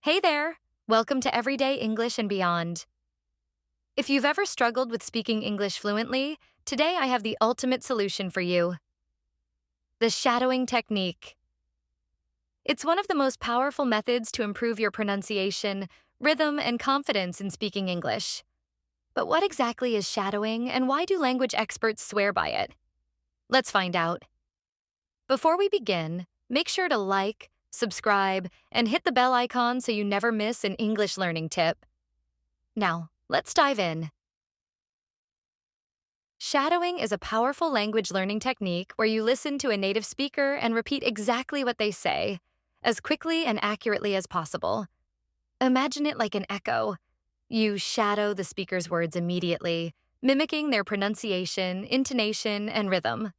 Hey there! Welcome to Everyday English and Beyond. If you've ever struggled with speaking English fluently, today I have the ultimate solution for you: the shadowing technique. It's one of the most powerful methods to improve your pronunciation, rhythm, and confidence in speaking English. But what exactly is shadowing, and why do language experts swear by it? Let's find out. Before we begin, make sure to like, subscribe, and hit the bell icon so you never miss an English learning tip. Now, let's dive in. Shadowing is a powerful language learning technique where you listen to a native speaker and repeat exactly what they say, as quickly and accurately as possible. Imagine it like an echo. You shadow the speaker's words immediately, mimicking their pronunciation, intonation, and rhythm.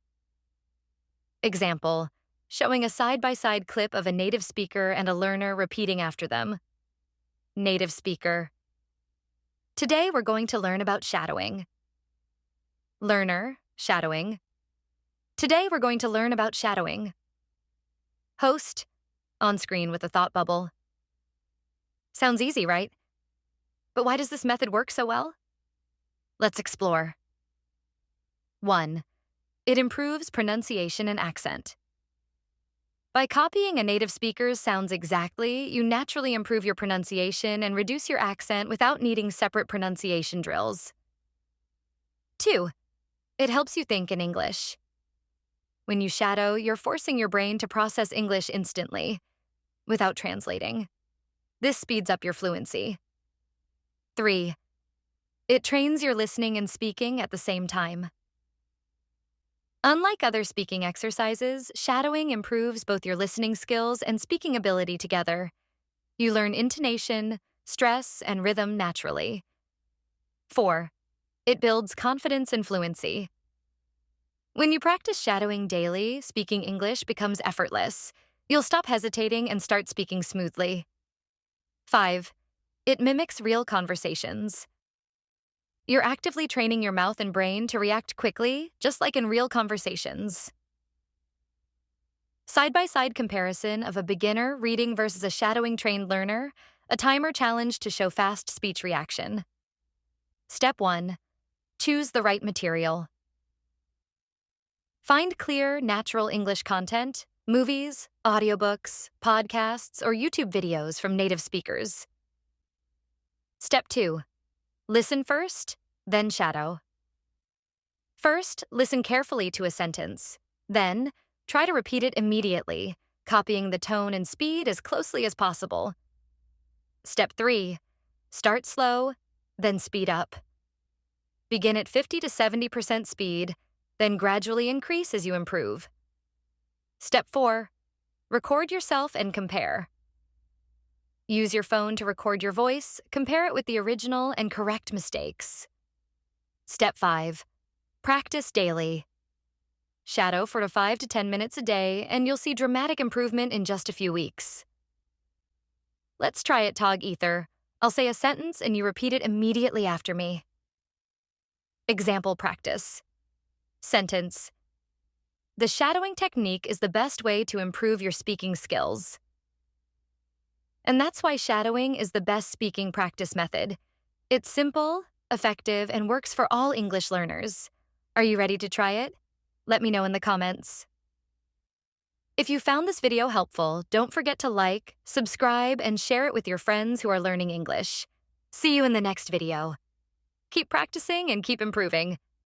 Example: showing a side-by-side clip of a native speaker and a learner repeating after them. Native speaker. Today we're going to learn about shadowing. Learner, shadowing. Today we're going to learn about shadowing. Host, on screen with a thought bubble. Sounds easy, right? But why does this method work so well? Let's explore. 1. It improves pronunciation and accent. By copying a native speaker's sounds exactly, you naturally improve your pronunciation and reduce your accent without needing separate pronunciation drills. 2. It helps you think in English. When you shadow, you're forcing your brain to process English instantly, without translating. This speeds up your fluency. 3. It trains your listening and speaking at the same time. Unlike other speaking exercises, shadowing improves both your listening skills and speaking ability together. You learn intonation, stress, and rhythm naturally. 4. It builds confidence and fluency. When you practice shadowing daily, speaking English becomes effortless. You'll stop hesitating and start speaking smoothly. 5. It mimics real conversations. You're actively training your mouth and brain to react quickly, just like in real conversations. Side-by-side comparison of a beginner reading versus a shadowing-trained learner, a timer challenge to show fast speech reaction. Step 1. Choose the right material. Find clear, natural English content, movies, audiobooks, podcasts, or YouTube videos from native speakers. Step 2. Listen first, then shadow. First, listen carefully to a sentence. Then, try to repeat it immediately, copying the tone and speed as closely as possible. Step 3. Start slow, then speed up. Begin at 50 to 70% speed, then gradually increase as you improve. Step 4. Record yourself and compare. Use your phone to record your voice, compare it with the original, and correct mistakes. Step 5. Practice daily. Shadow for 5 to 10 minutes a day, and you'll see dramatic improvement in just a few weeks. Let's try it, Tog Ether. I'll say a sentence and you repeat it immediately after me. Example practice. Sentence: the shadowing technique is the best way to improve your speaking skills. And that's why shadowing is the best speaking practice method. It's simple, effective, and works for all English learners. Are you ready to try it? Let me know in the comments. If you found this video helpful, don't forget to like, subscribe, and share it with your friends who are learning English. See you in the next video. Keep practicing and keep improving.